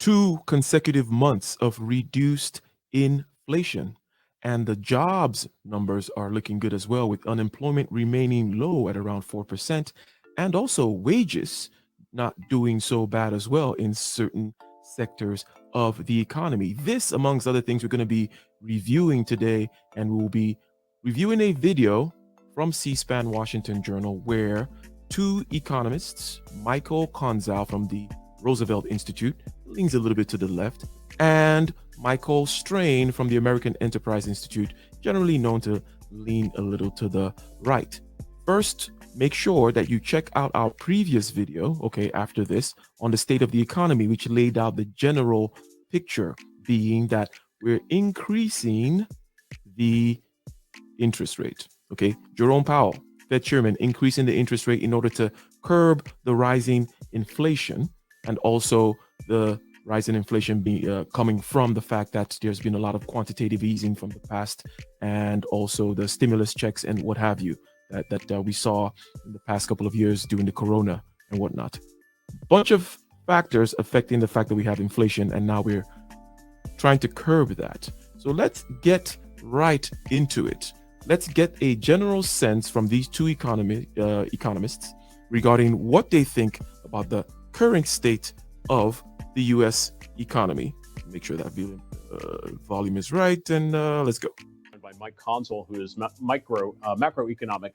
two consecutive months of reduced inflation. And the jobs numbers are looking good as well, with unemployment remaining low at around 4%, and also wages not doing so bad as well in certain sectors of the economy. This, amongst other things, we're going to be reviewing today, and we'll be reviewing a video from C-SPAN Washington Journal where two economists, Michael Konzow from the Roosevelt Institute, leans a little bit to the left, and Michael Strain from the American Enterprise Institute, generally known to lean a little to the right. First, make sure that you check out our previous video, okay, after this, on the state of the economy, which laid out the general picture, being that we're increasing the interest rate, okay? Jerome Powell, Fed chairman, increasing the interest rate in order to curb the rising inflation, and also the rise in inflation coming from the fact that there's been a lot of quantitative easing from the past, and also the stimulus checks and what have you that we saw in the past couple of years during the corona and whatnot. Bunch of factors affecting the fact that we have inflation, and now we're trying to curb that. So let's get right into it. Let's get a general sense from these two economists regarding what they think about the current state of the U.S. economy. Make sure that volume is right, and let's go. By Mike Konzow, who is macroeconomic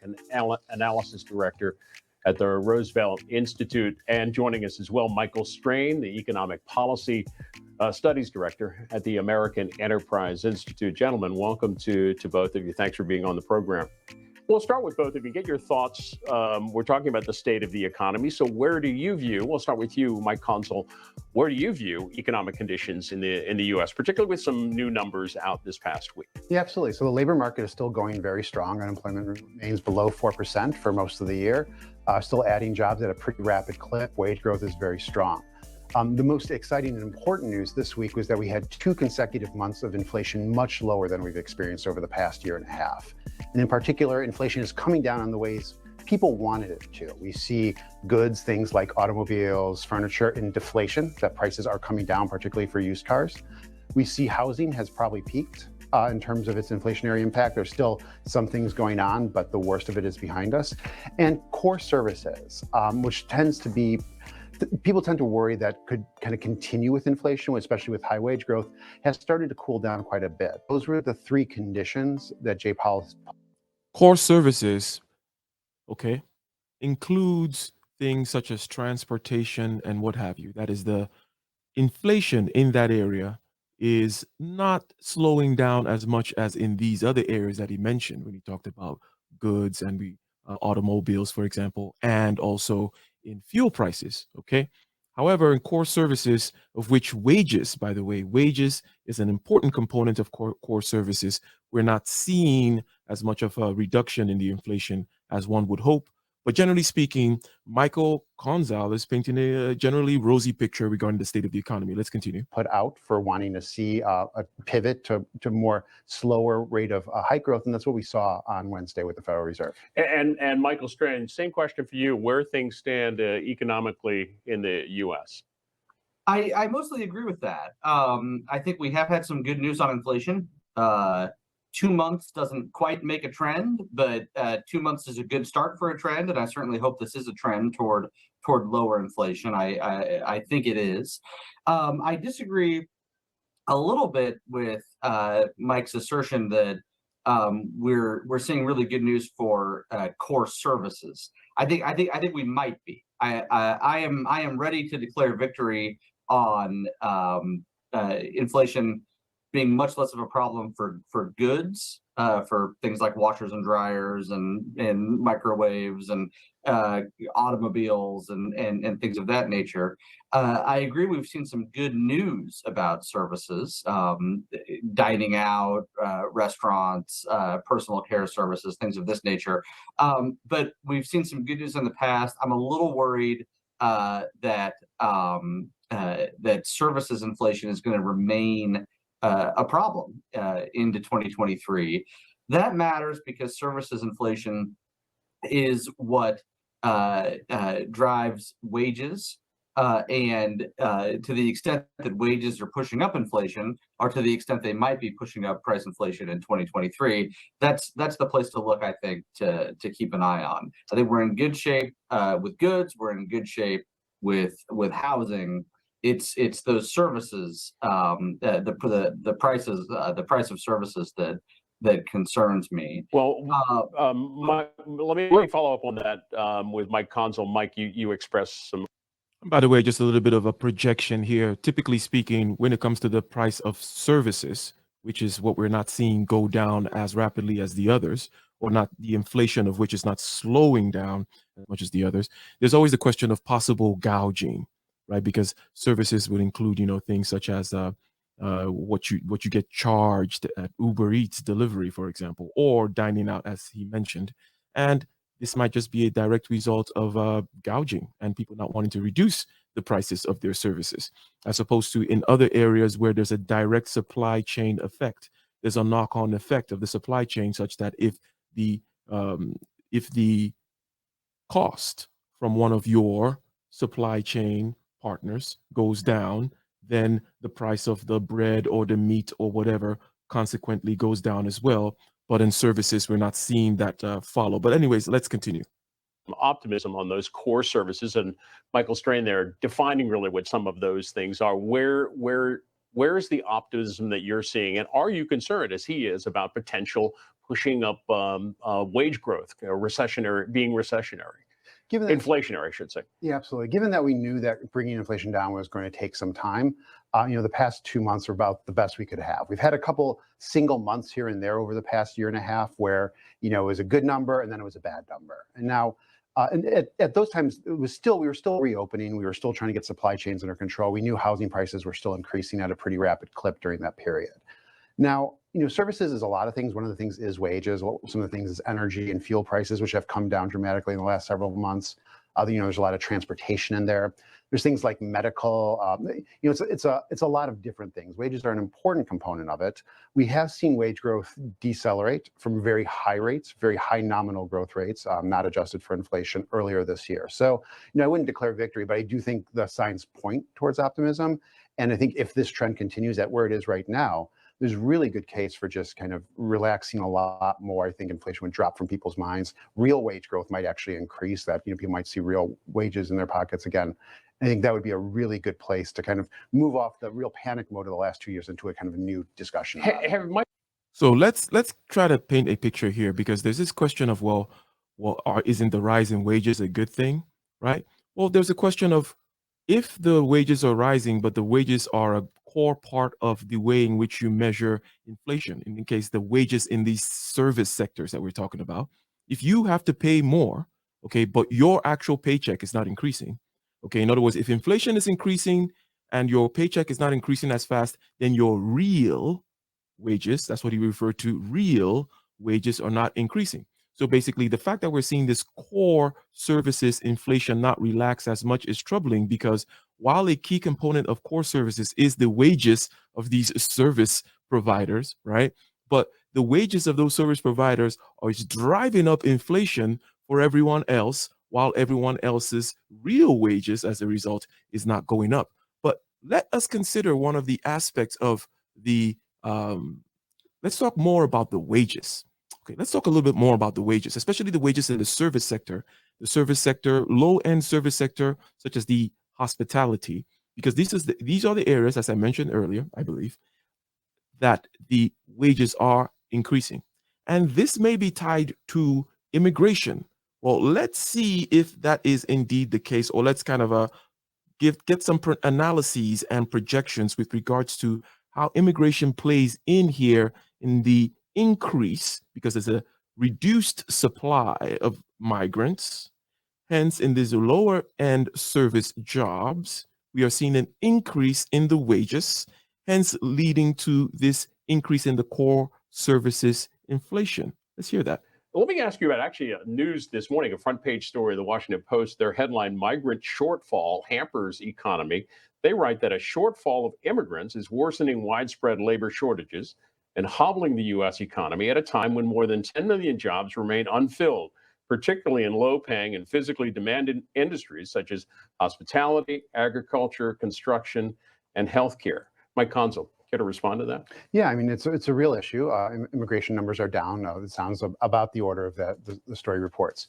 analysis director at the Roosevelt Institute, and joining us as well, Michael Strain, the economic policy studies director at the American Enterprise Institute. Gentlemen, welcome to both of you. Thanks for being on the program. We'll start with both of you. Get your thoughts. We're talking about the state of the economy. So where do you view, we'll start with you, Mike Konzow, where do you view economic conditions in the U.S., particularly with some new numbers out this past week? Yeah, absolutely. So the labor market is still going very strong. Unemployment remains below 4% for most of the year. Still adding jobs at a pretty rapid clip. Wage growth is very strong. The most exciting and important news this week was that we had two consecutive months of inflation much lower than we've experienced over the past year and a half. And in particular, inflation is coming down in the ways people wanted it to. We see goods, things like automobiles, furniture in deflation, that prices are coming down, particularly for used cars. We see housing has probably peaked in terms of its inflationary impact. There's still some things going on, but the worst of it is behind us. And core services, which tends to be, people tend to worry that could kind of continue with inflation, especially with high wage growth, has started to cool down quite a bit. Those were the three conditions that Jay Powell. Core services, okay, includes things such as transportation and what have you. That is, the inflation in that area is not slowing down as much as in these other areas that he mentioned when he talked about goods and automobiles, for example, and also in fuel prices. Okay. However, in core services, of which wages, by the way, wages is an important component of core services, we're not seeing as much of a reduction in the inflation as one would hope. But generally speaking, Michael Konzow is painting a generally rosy picture regarding the state of the economy. Let's continue. Put out for wanting to see a pivot to more slower rate of hike growth, and that's what we saw on Wednesday with the Federal Reserve. And Michael Strain, same question for you. Where things stand economically in the U.S.? I mostly agree with that. I think we have had some good news on inflation. 2 months doesn't quite make a trend, but 2 months is a good start for a trend, and I certainly hope this is a trend toward lower inflation. I think it is. I disagree a little bit with Mike's assertion that we're seeing really good news for core services. I think we might be. I am ready to declare victory on inflation being much less of a problem for goods, for things like washers and dryers and microwaves and automobiles and things of that nature. I agree we've seen some good news about services, dining out, restaurants, personal care services, things of this nature. But we've seen some good news in the past. I'm a little worried that services inflation is going to remain a problem into 2023. That matters because services inflation is what drives wages To the extent that wages are pushing up inflation, or to the extent they might be pushing up price inflation in 2023, that's the place to look, I think, to keep an eye on. I think we're in good shape with goods. We're in good shape with housing. It's those services, the prices, the price of services that concerns me. Well, let me follow up on that with Mike Consul. Mike, you expressed some. By the way, just a little bit of a projection here. Typically speaking, when it comes to the price of services, which is what we're not seeing go down as rapidly as the others, or not the inflation of which is not slowing down as much as the others, there's always the question of possible gouging, right? Because services would include, things such as what you get charged at Uber Eats delivery, for example, or dining out, as he mentioned, and this might just be a direct result of gouging and people not wanting to reduce the prices of their services, as opposed to in other areas where there's a direct supply chain effect. There's a knock-on effect of the supply chain, such that if the cost from one of your supply chain partners goes down, then the price of the bread or the meat or whatever consequently goes down as well. But in services, we're not seeing that follow. But anyways, let's continue. Optimism on those core services, and Michael Strain there defining really what some of those things are. Where is the optimism that you're seeing, and are you concerned, as he is, about potential pushing up wage growth, being recessionary? Inflationary, I should say. Yeah, absolutely. Given that we knew that bringing inflation down was going to take some time, the past 2 months are about the best we could have. We've had a couple single months here and there over the past year and a half where, it was a good number and then it was a bad number. And now, and at those times, we were still reopening. We were still trying to get supply chains under control. We knew housing prices were still increasing at a pretty rapid clip during that period. Now, services is a lot of things. One of the things is wages. Some of the things is energy and fuel prices, which have come down dramatically in the last several months. There's a lot of transportation in there. There's things like medical. It's a lot of different things. Wages are an important component of it. We have seen wage growth decelerate from very high rates, very high nominal growth rates, not adjusted for inflation earlier this year. So, I wouldn't declare victory, but I do think the signs point towards optimism. And I think if this trend continues at where it is right now, there's really good case for just kind of relaxing a lot more. I think inflation would drop from people's minds. Real wage growth might actually increase, that people might see real wages in their pockets again. I think that would be a really good place to kind of move off the real panic mode of the last 2 years into a kind of a new discussion. So let's try to paint a picture here, because there's this question of, isn't the rise in wages a good thing, right? Well, there's a question of, if the wages are rising, but the wages are a core part of the way in which you measure inflation, in case the wages in these service sectors that we're talking about, if you have to pay more, okay, but your actual paycheck is not increasing, okay, in other words, if inflation is increasing and your paycheck is not increasing as fast, then your real wages, that's what he referred to, real wages are not increasing. So basically, the fact that we're seeing this core services inflation not relax as much is troubling, because while a key component of core services is the wages of these service providers, right? But the wages of those service providers are driving up inflation for everyone else, while everyone else's real wages, as a result, is not going up. But let us consider one of the aspects of the, let's talk more about the wages. Okay, let's talk a little bit more about the wages, especially the wages in the service sector, low-end service sector, such as the hospitality, because these are the areas, as I mentioned earlier, I believe, that the wages are increasing. And this may be tied to immigration. Well, let's see if that is indeed the case, or let's kind of get some analyses and projections with regards to how immigration plays in here in the increase, because there's a reduced supply of migrants. Hence, in these lower end service jobs, we are seeing an increase in the wages, hence leading to this increase in the core services inflation. Let's hear that. Let me ask you about actually news this morning, a front page story of the Washington Post. Their headline, "Migrant Shortfall Hampers Economy." They write that a shortfall of immigrants is worsening widespread labor shortages and hobbling the U.S. economy at a time when more than 10 million jobs remain unfilled. particularly in low-paying and physically demanded industries such as hospitality, agriculture, construction, and healthcare. Mike Consul, care to respond to that? Yeah, I mean, it's a real issue. Immigration numbers are down. It sounds about the order of the story reports.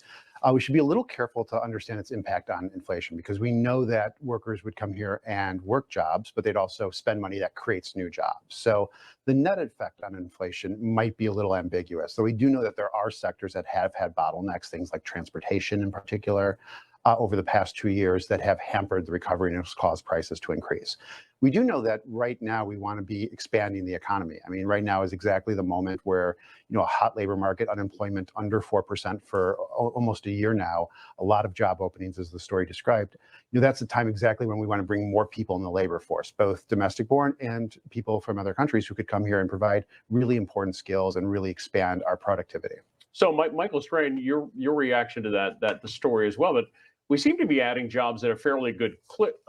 We should be a little careful to understand its impact on inflation, because we know that workers would come here and work jobs, but they'd also spend money that creates new jobs. So the net effect on inflation might be a little ambiguous. So we do know that there are sectors that have had bottlenecks, things like transportation in particular, over the past 2 years, that have hampered the recovery and has caused prices to increase. We do know that right now we want to be expanding the economy. I mean, right now is exactly the moment where, a hot labor market, unemployment under 4% for almost a year now, a lot of job openings, as the story described. That's the time exactly when we want to bring more people in the labor force, both domestic born and people from other countries who could come here and provide really important skills and really expand our productivity. So, Michael Strain, your reaction to that the story as well, but we seem to be adding jobs at a fairly good clip,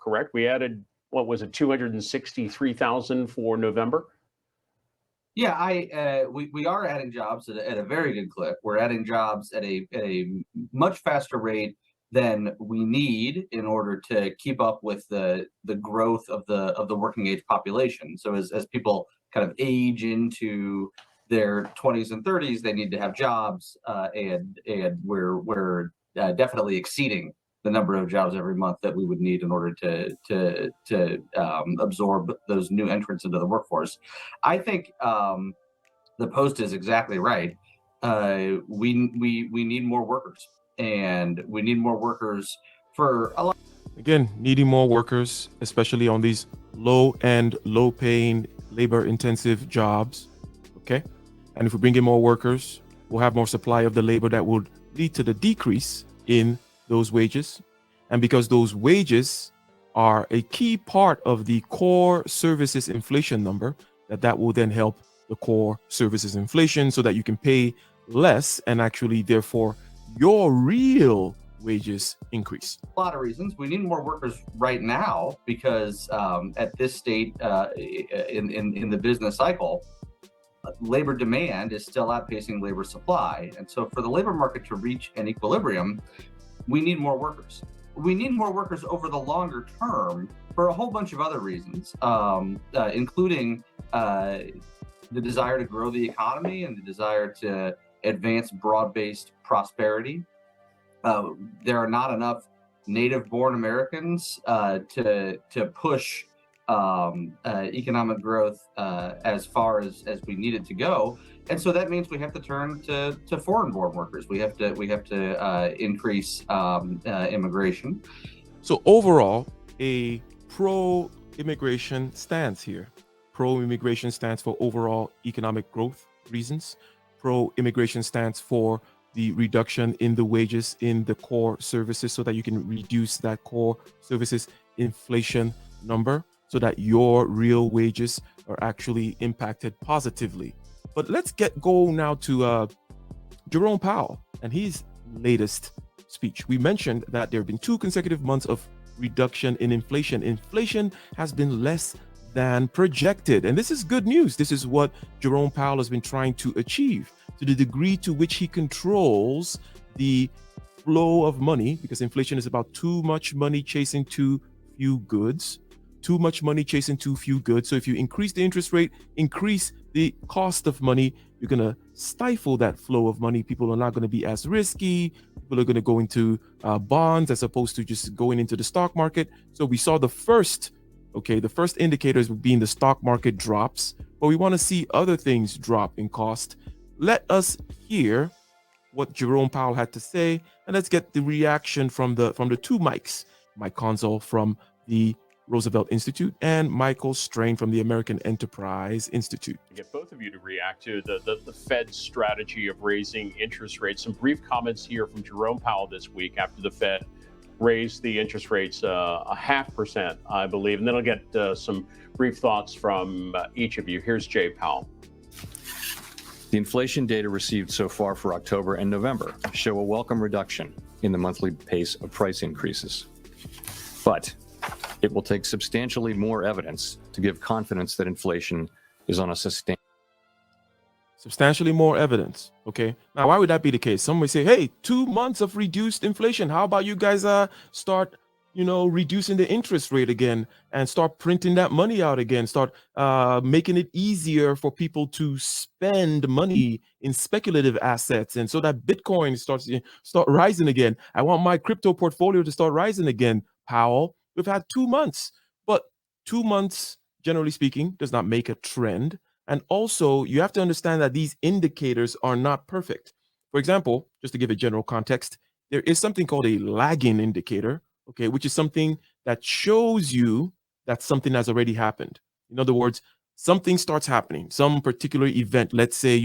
correct? We added, what was it, 263,000 for November? Yeah, we are adding jobs at a very good clip. We're adding jobs at a much faster rate than we need in order to keep up with the growth of the working age population. So as people kind of age into their 20s and 30s, they need to have jobs, and we're definitely exceeding the number of jobs every month that we would need in order to absorb those new entrants into the workforce. I think the Post is exactly right. We need more workers, and we need more workers for a lot. Again, needing more workers, especially on these low-paying, labor-intensive jobs. Okay, and if we bring in more workers, we'll have more supply of the labor that would lead to the decrease in those wages. And because those wages are a key part of the core services inflation number, that will then help the core services inflation so that you can pay less and actually, therefore, your real wages increase. A lot of reasons. We need more workers right now because at this state in the business cycle, labor demand is still outpacing labor supply. And so for the labor market to reach an equilibrium, we need more workers. We need more workers over the longer term for a whole bunch of other reasons, including the desire to grow the economy and the desire to advance broad-based prosperity. There are not enough native-born Americans to push economic growth as far as we need it to go, and so that means we have to turn to foreign-born workers. We have to increase immigration. So overall, a pro-immigration stance here. Pro-immigration stance for overall economic growth reasons. Pro-immigration stance for the reduction in the wages in the core services so that you can reduce that core services inflation number so that your real wages are actually impacted positively. But let's go now to Jerome Powell and his latest speech. We mentioned that there have been 2 consecutive months of reduction in inflation. Inflation has been less than projected. And this is good news. This is what Jerome Powell has been trying to achieve. To the degree to which he controls the flow of money, because inflation is about too much money chasing too few goods. Too much money chasing too few goods. So if you increase the interest rate, increase the cost of money, you're going to stifle that flow of money. People are not going to be as risky. People are going to go into bonds as opposed to just going into the stock market. So we saw the first indicators being the stock market drops, but we want to see other things drop in cost. Let us hear what Jerome Powell had to say, and let's get the reaction from the 2 mics, Mike Consul from the Roosevelt Institute and Michael Strain from the American Enterprise Institute. Get both of you to react to the Fed's strategy of raising interest rates. Some brief comments here from Jerome Powell this week after the Fed raised the interest rates 0.5%, I believe, and then I'll get some brief thoughts from each of you. Here's Jay Powell. The inflation data received so far for October and November show a welcome reduction in the monthly pace of price increases. But it will take substantially more evidence to give confidence that inflation is on a sustained. substantially more evidence. Okay. Now, why would that be the case? Some may say, hey, 2 months of reduced inflation. How about you guys start, reducing the interest rate again and start printing that money out again, start making it easier for people to spend money in speculative assets, and so that Bitcoin start rising again. I want my crypto portfolio to start rising again, Powell. We've had 2 months, but 2 months, generally speaking, does not make a trend. And also, you have to understand that these indicators are not perfect. For example, just to give a general context, there is something called a lagging indicator, okay, which is something that shows you that something has already happened. In other words, something starts happening, some particular event, let's say,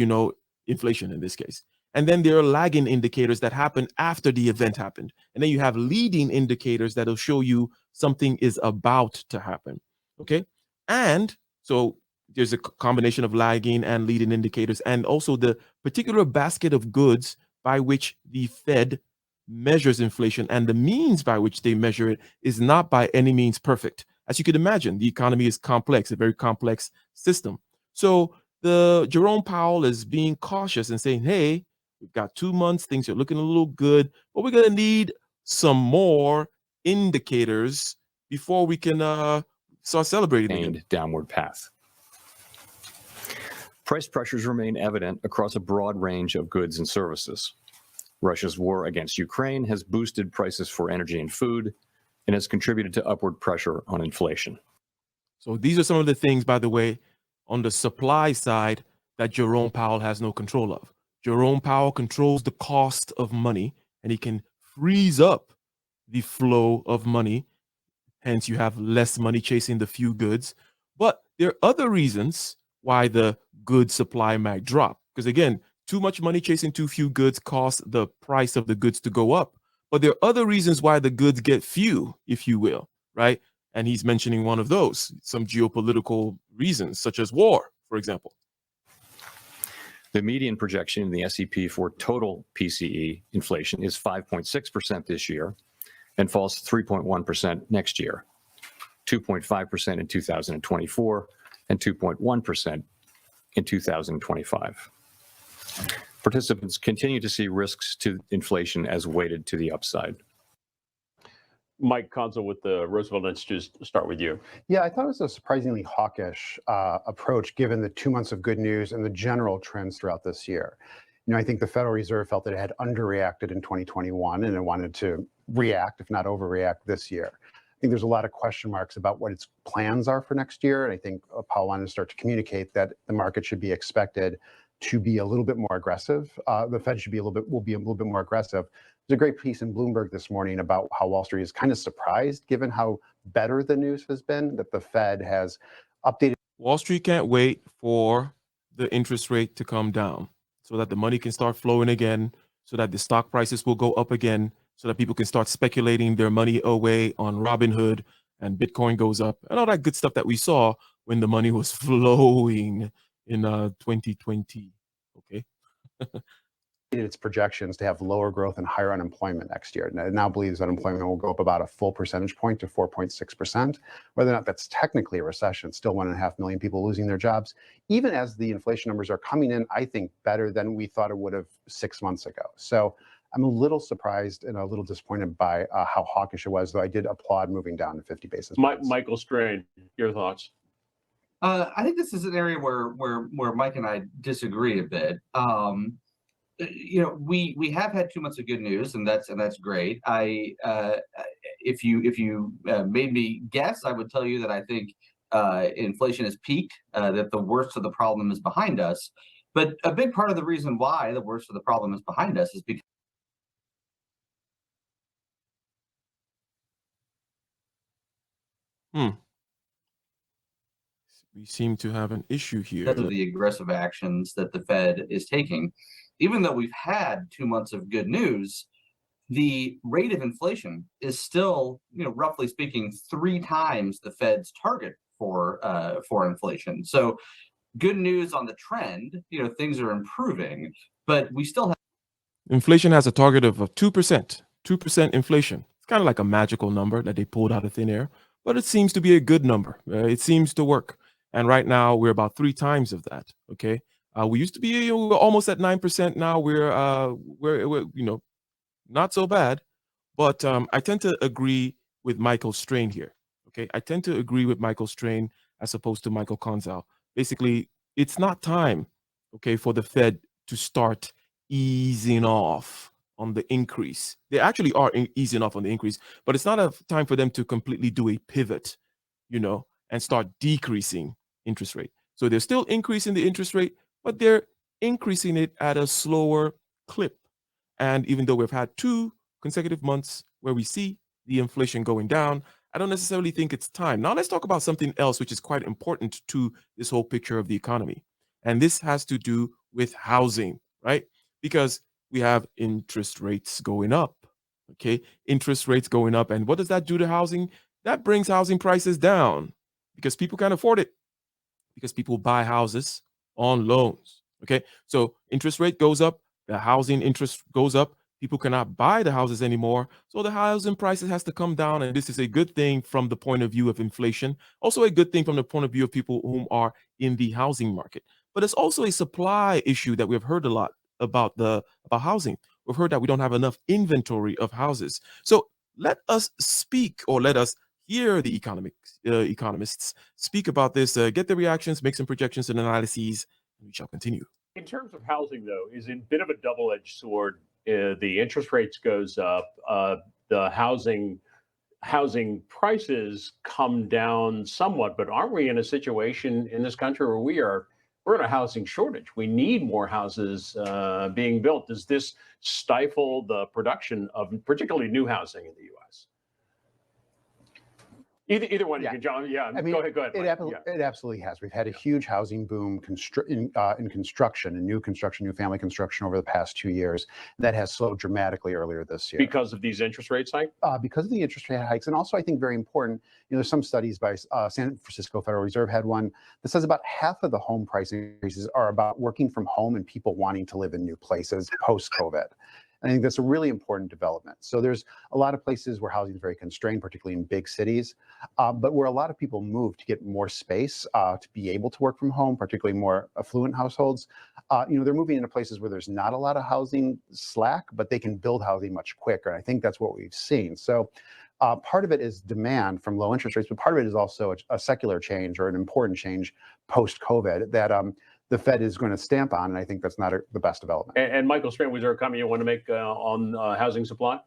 inflation in this case. And then there are lagging indicators that happen after the event happened. And then you have leading indicators that'll show you something is about to happen. Okay. And so there's a combination of lagging and leading indicators, and also the particular basket of goods by which the Fed measures inflation and the means by which they measure it is not by any means perfect. As you could imagine, the economy is complex, a very complex system. So the Jerome Powell is being cautious and saying, hey, we've got 2 months, things are looking a little good, but we're going to need some more indicators before we can start celebrating again. Downward path. Price pressures remain evident across a broad range of goods and services. Russia's war against Ukraine has boosted prices for energy and food and has contributed to upward pressure on inflation. So these are some of the things, by the way, on the supply side that Jerome Powell has no control of. Jerome Powell controls the cost of money, and he can freeze up the flow of money. Hence, you have less money chasing the few goods. But there are other reasons why the good supply might drop. Because again, too much money chasing too few goods causes the price of the goods to go up. But there are other reasons why the goods get few, if you will, right? And he's mentioning one of those, some geopolitical reasons, such as war, for example. The median projection in the SEP for total PCE inflation is 5.6% this year and falls to 3.1% next year, 2.5% in 2024, and 2.1% in 2025. Participants continue to see risks to inflation as weighted to the upside. Mike Conzel with the Roosevelt Institute, start with you. Yeah, I thought it was a surprisingly hawkish approach given the 2 months of good news and the general trends throughout this year. I think the Federal Reserve felt that it had underreacted in 2021 and it wanted to react, if not overreact, this year. I think there's a lot of question marks about what its plans are for next year. And I think Powell wanted to start to communicate that the market should be expected to be a little bit more aggressive. The Fed will be a little bit more aggressive. There's a great piece in Bloomberg this morning about how Wall Street is kind of surprised, given how better the news has been, that the Fed has updated. Wall Street can't wait for the interest rate to come down so that the money can start flowing again, so that the stock prices will go up again, so that people can start speculating their money away on Robinhood and Bitcoin goes up and all that good stuff that we saw when the money was flowing in 2020. Okay. Its projections to have lower growth and higher unemployment next year. It now believes unemployment will go up about a full percentage point to 4.6%. Whether or not that's technically a recession, still 1.5 million people losing their jobs, even as the inflation numbers are coming in, I think, better than we thought it would have 6 months ago. So I'm a little surprised and a little disappointed by how hawkish it was, though I did applaud moving down to 50 basis points. Michael Strain, your thoughts? I think this is an area where Mike and I disagree a bit. We have had 2 months of good news, and that's great. If you made me guess, I would tell you that I think inflation has peaked, that the worst of the problem is behind us. But a big part of the reason why the worst of the problem is behind us is because we seem to have an issue here. Because of the aggressive actions that the Fed is taking. Even though we've had 2 months of good news, the rate of inflation is still, roughly speaking, 3 times the Fed's target for inflation. So good news on the trend, things are improving, but we still have. Inflation has a target of 2% inflation. It's kind of like a magical number that they pulled out of thin air, but it seems to be a good number. It seems to work. And right now we're about 3 times of that. Okay. We used to be almost at 9%. Now we're not so bad. But I tend to agree with Michael Strain here. Okay, I tend to agree with Michael Strain as opposed to Michael Konzel. Basically, it's not time, okay, for the Fed to start easing off on the increase. They actually are easing off on the increase, but it's not a time for them to completely do a pivot, and start decreasing interest rate. So they're still increasing the interest rate, but they're increasing it at a slower clip. And even though we've had 2 consecutive months where we see the inflation going down, I don't necessarily think it's time. Now let's talk about something else which is quite important to this whole picture of the economy. And this has to do with housing, right? Because we have interest rates going up. Okay, interest rates going up. And what does that do to housing? That brings housing prices down because people can't afford it, because people buy houses on loans. Okay, so interest rate goes up, the housing interest goes up, people cannot buy the houses anymore, so the housing prices has to come down, and this is a good thing from the point of view of inflation, also a good thing from the point of view of people who are in the housing market. But it's also a supply issue that we've heard a lot about housing. We've heard that we don't have enough inventory of houses. So let us speak, or let us hear the economists speak about this, get the reactions, make some projections and analyses, and we shall continue. In terms of housing, though, is it a bit of a double-edged sword? The interest rates goes up, the housing prices come down somewhat, but aren't we in a situation in this country where we're in a housing shortage? We need more houses being built. Does this stifle the production of particularly new housing in the U.S.? Either one, you can, John. Yeah, I mean, go ahead. It absolutely has. We've had a huge housing boom in construction, and new family construction over the past 2 years. That has slowed dramatically earlier this year because of these interest rate hikes. Because of the interest rate hikes, and also I think very important. There's some studies by San Francisco Federal Reserve had one that says about half of the home price increases are about working from home and people wanting to live in new places post-COVID. I think that's a really important development. So there's a lot of places where housing is very constrained, particularly in big cities, but where a lot of people move to get more space to be able to work from home, particularly more affluent households. They're moving into places where there's not a lot of housing slack, but they can build housing much quicker. And I think that's what we've seen. So part of it is demand from low interest rates, but part of it is also a secular change, or an important change post-COVID that the Fed is going to stamp on, and I think that's not the best development. And Michael Strain, was there a comment you want to make on housing supply?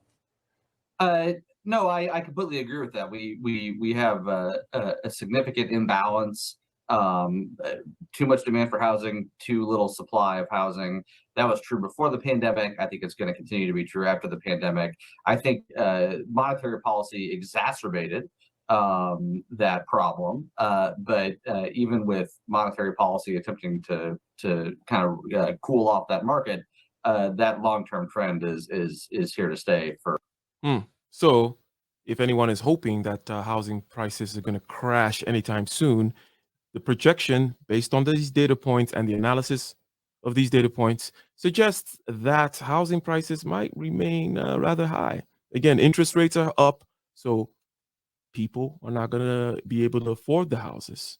No, I completely agree with that. We have a significant imbalance. Too much demand for housing, too little supply of housing. That was true before the pandemic. I think it's going to continue to be true after the pandemic. I think monetary policy exacerbated that problem. But even with monetary policy attempting to kind of cool off that market, that long-term trend is here to stay for. So if anyone is hoping that housing prices are going to crash anytime soon, the projection based on these data points and the analysis of these data points suggests that housing prices might remain rather high. Again, interest rates are up, so people are not going to be able to afford the houses.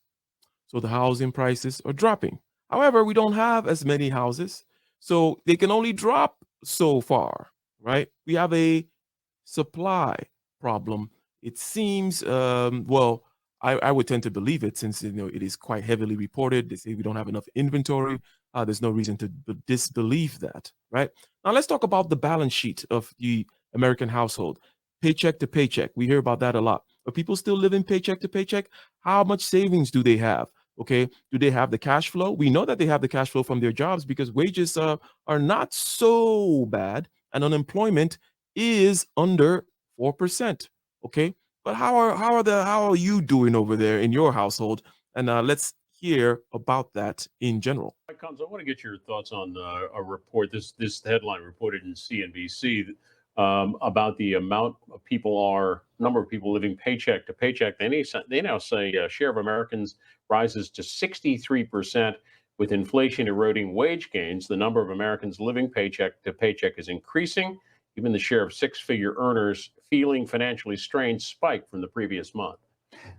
So the housing prices are dropping. However, we don't have as many houses, so they can only drop so far, right? We have a supply problem. It seems, I would tend to believe it, since it is quite heavily reported. They say we don't have enough inventory. There's no reason to disbelieve that, right? Now let's talk about the balance sheet of the American household, paycheck to paycheck. We hear about that a lot. Are people still living paycheck to paycheck? How much savings do they have? Okay, do they have the cash flow? We know that they have the cash flow from their jobs because wages are not so bad, and unemployment is under 4%. Okay, but how are you doing over there in your household? And let's hear about that in general. Mike Combs, I want to get your thoughts on a report. This headline reported in CNBC about the number of people living paycheck to paycheck. They now say a share of Americans rises to 63%. With inflation eroding wage gains, the number of Americans living paycheck to paycheck is increasing. Even the share of six-figure earners feeling financially strained spiked from the previous month.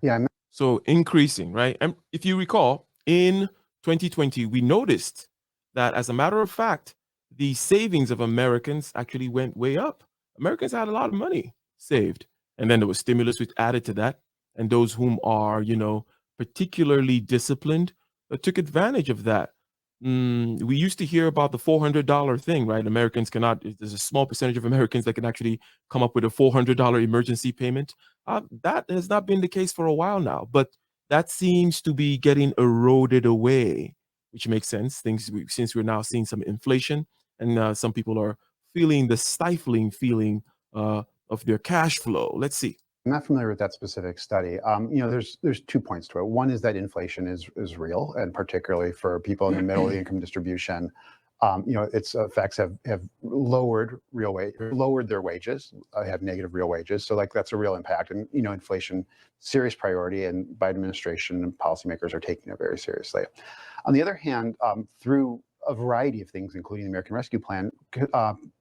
Yeah. So increasing, right? And if you recall, in 2020, we noticed that, as a matter of fact, the savings of Americans actually went way up. Americans had a lot of money saved. And then there was stimulus which added to that. And those whom are, particularly disciplined took advantage of that. We used to hear about the $400 thing, right? Americans cannot, there's a small percentage of Americans that can actually come up with a $400 emergency payment. That has not been the case for a while now, but that seems to be getting eroded away, which makes sense. Since we're now seeing some inflation, and some people are feeling the stifling feeling of their cash flow. Let's see. I'm not familiar with that specific study. There's 2 points to it. One is that inflation is real, and particularly for people in the middle of the income distribution, its effects have lowered their wages, have negative real wages. So that's a real impact, and inflation, serious priority, and Biden administration and policymakers are taking it very seriously. On the other hand, through a variety of things, including the American Rescue Plan,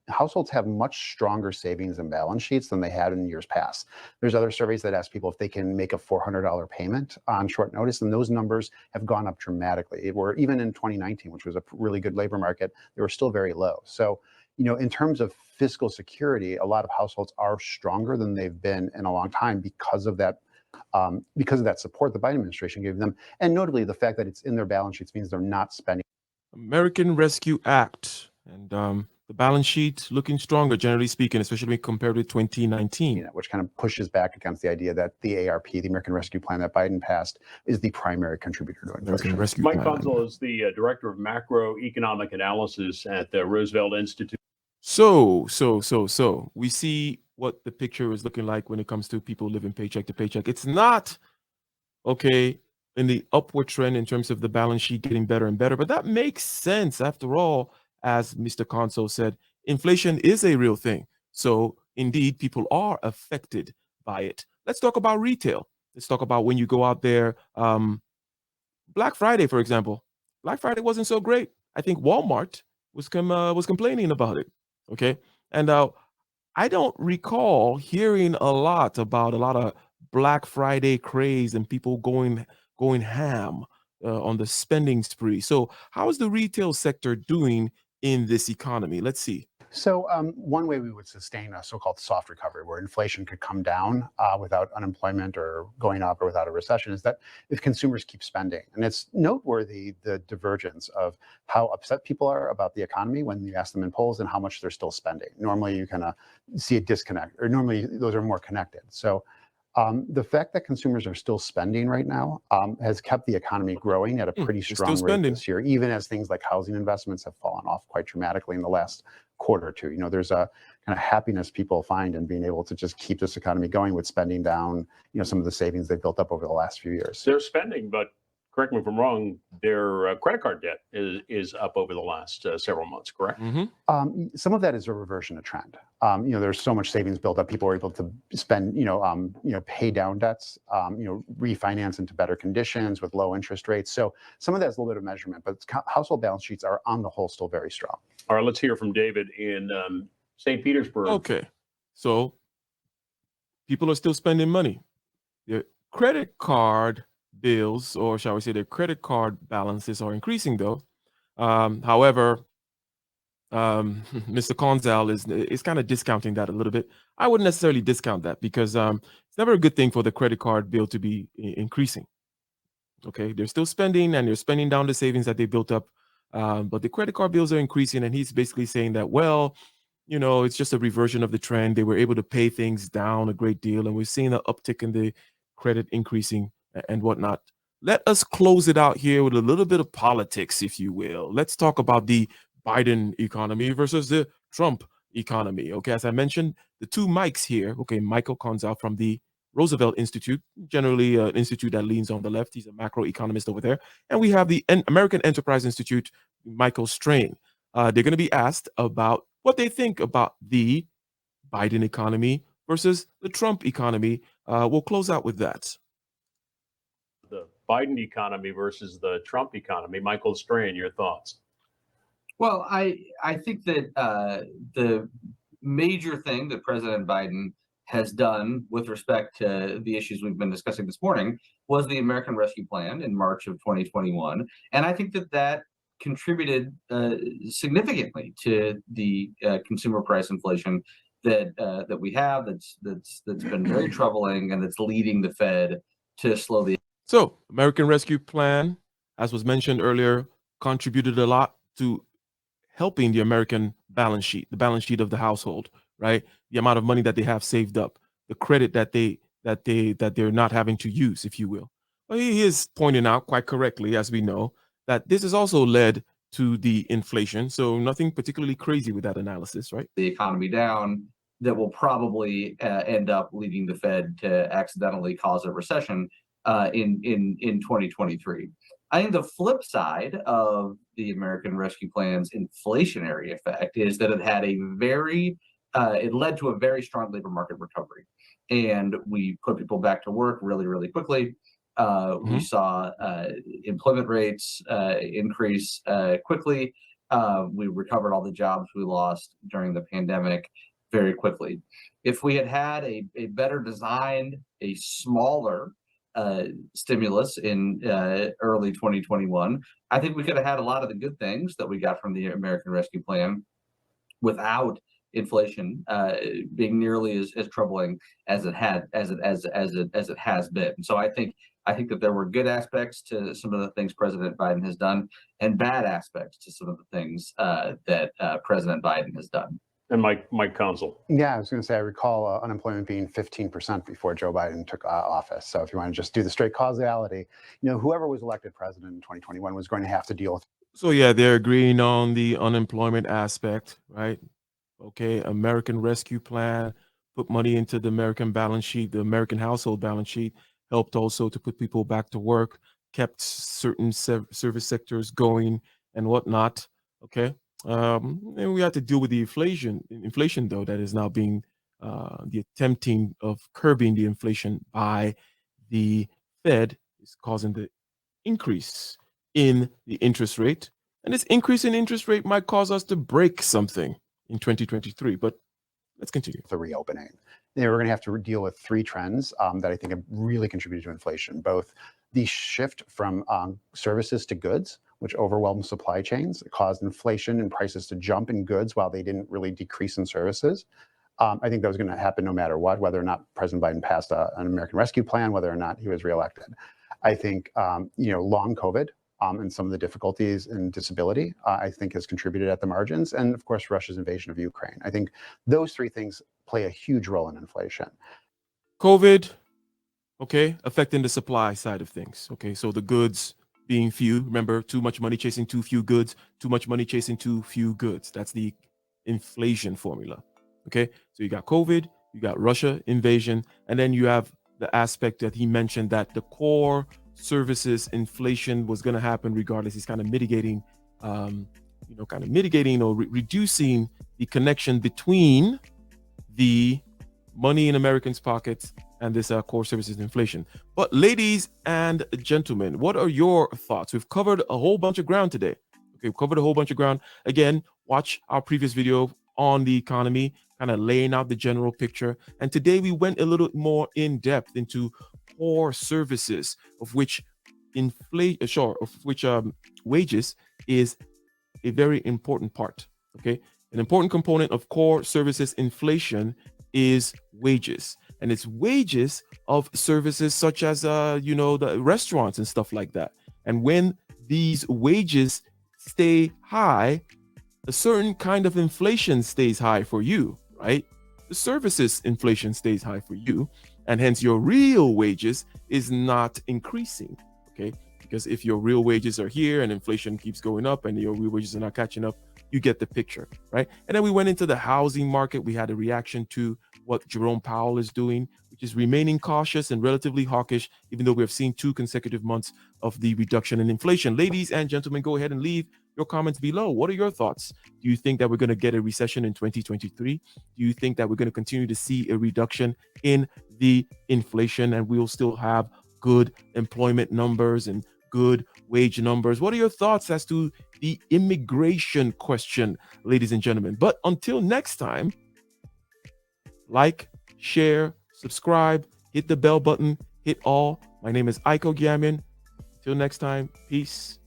households have much stronger savings and balance sheets than they had in years past. There's other surveys that ask people if they can make a $400 payment on short notice, and those numbers have gone up dramatically. Even in 2019, which was a really good labor market, they were still very low. So, in terms of fiscal security, a lot of households are stronger than they've been in a long time because of that support the Biden administration gave them, and notably the fact that it's in their balance sheets means they're not spending. American Rescue Act, and the balance sheet looking stronger, generally speaking, especially compared with 2019. Which kind of pushes back against the idea that the ARP, the American Rescue Plan that Biden passed, is the primary contributor to inflation. Mike Kunzel is the director of macroeconomic analysis at the Roosevelt Institute. So we see what the picture is looking like when it comes to people living paycheck to paycheck. It's not okay in the upward trend in terms of the balance sheet getting better and better, but that makes sense. After all, as Mr. Conso said, inflation is a real thing. So indeed, people are affected by it. Let's talk about retail. Let's talk about when you go out there. Black Friday, for example. Black Friday wasn't so great. I think Walmart was complaining about it. Okay, and I don't recall hearing a lot of Black Friday craze and people going ham on the spending spree. So how is the retail sector doing in this economy? Let's see. So one way we would sustain a so-called soft recovery, where inflation could come down without unemployment or going up or without a recession, is that if consumers keep spending. And it's noteworthy the divergence of how upset people are about the economy when you ask them in polls and how much they're still spending. Normally you kind of see a disconnect, or normally those are more connected. So the fact that consumers are still spending right now has kept the economy growing at a pretty strong rate this year, even as things like housing investments have fallen off quite dramatically in the last quarter or two. There's a kind of happiness people find in being able to just keep this economy going with spending down, some of the savings they've built up over the last few years. They're spending, but correct me if I'm wrong, their credit card debt is up over the last several months, correct? Mm-hmm. Some of that is a reversion of trend. There's so much savings built up. People are able to spend, pay down debts, refinance into better conditions with low interest rates. So some of that's a little bit of measurement, but household balance sheets are on the whole still very strong. All right, let's hear from David in St. Petersburg. Okay, so people are still spending money. Their credit card bills, or shall we say their credit card balances, are increasing though. However, Mr. Conzel is kind of discounting that a little bit. I wouldn't necessarily discount that because it's never a good thing for the credit card bill to be increasing. Okay, they're still spending and they're spending down the savings that they built up, but the credit card bills are increasing, and he's basically saying that, well, it's just a reversion of the trend. They were able to pay things down a great deal, and we're seeing an uptick in the credit increasing and whatnot. Let us close it out here with a little bit of politics, if you will. Let's talk about the Biden economy versus the Trump economy. Okay, as I mentioned, the two Mikes here. Okay, Michael Konza from the Roosevelt Institute, generally an institute that leans on the left. He's a macroeconomist over there. And we have the American Enterprise Institute, Michael Strain. They're going to be asked about what they think about the Biden economy versus the Trump economy. We'll close out with that. The Biden economy versus the Trump economy. Michael Strain, your thoughts? Well, I think that the major thing that President Biden has done with respect to the issues we've been discussing this morning was the American Rescue Plan in March of 2021. And I think that contributed significantly to the consumer price inflation that we have. That's been very troubling, and that's leading the Fed to slow the. So, American Rescue Plan, as was mentioned earlier, contributed a lot to helping the American balance sheet, the balance sheet of the household, right? The amount of money that they have saved up, the credit that they're not having to use, if you will. Well, he is pointing out quite correctly, as we know, that this has also led to the inflation. So nothing particularly crazy with that analysis, right? The economy down, that will probably end up leading the Fed to accidentally cause a recession in 2023. I think the flip side of the American Rescue Plan's inflationary effect is that it had it led to a very strong labor market recovery, and we put people back to work really, really quickly. We saw employment rates increase quickly. We recovered all the jobs we lost during the pandemic very quickly. If we had had a better designed, a smaller stimulus in early 2021, I think we could have had a lot of the good things that we got from the American Rescue Plan without inflation being nearly as troubling as it has been. So I think that there were good aspects to some of the things President Biden has done, and bad aspects to some of the things that President Biden has done. And Mike Council. Yeah, I was going to say, I recall unemployment being 15% before Joe Biden took office. So if you want to just do the straight causality, whoever was elected president in 2021 was going to have to deal with. So yeah, they're agreeing on the unemployment aspect, right? Okay, American Rescue Plan put money into the American balance sheet, the American household balance sheet, helped also to put people back to work, kept certain service sectors going and whatnot. Okay, and we have to deal with the inflation though, that is now being the attempting of curbing the inflation by the Fed is causing the increase in the interest rate, and this increase in interest rate might cause us to break something in 2023. But let's continue. The reopening. We're going to have to deal with three trends that I think have really contributed to inflation. Both the shift from services to goods, which overwhelmed supply chains. It caused inflation and prices to jump in goods while they didn't really decrease in services. I think that was going to happen no matter what, whether or not President Biden passed an American Rescue Plan, whether or not he was reelected. I think, long COVID and some of the difficulties in disability, I think has contributed at the margins. And of course, Russia's invasion of Ukraine. I think those three things play a huge role in inflation. COVID, okay, affecting the supply side of things. Okay, so the goods being few. Remember, too much money chasing too few goods, too much money chasing too few goods. That's the inflation formula. Okay, so you got COVID, you got Russia invasion, and then you have the aspect that he mentioned that the core services inflation was going to happen regardless. He's kind of mitigating, or reducing the connection between the money in Americans' pockets and this core services inflation. But ladies and gentlemen, what are your thoughts? We've covered a whole bunch of ground today. Okay, we've covered a whole bunch of ground. Again, watch our previous video on the economy, kind of laying out the general picture. And today we went a little more in depth into core services, of which wages is a very important part. Okay, an important component of core services inflation is wages, and it's wages of services such as the restaurants and stuff like that. And when these wages stay high, a certain kind of inflation stays high for you, right? The services inflation stays high for you, and hence your real wages is not increasing. Okay, because if your real wages are here and inflation keeps going up and your real wages are not catching up, you get the picture, right? And then we went into the housing market. We had a reaction to what Jerome Powell is doing, which is remaining cautious and relatively hawkish, even though we have seen 2 consecutive months of the reduction in inflation. Ladies and gentlemen, go ahead and leave your comments below. What are your thoughts? Do you think that we're going to get a recession in 2023? Do you think that we're going to continue to see a reduction in the inflation and we'll still have good employment numbers and good wage numbers? What are your thoughts as to the immigration question, ladies and gentlemen? But until next time, like, share, subscribe, hit the bell button, hit all. My name is Iko Giamin. Until next time, peace.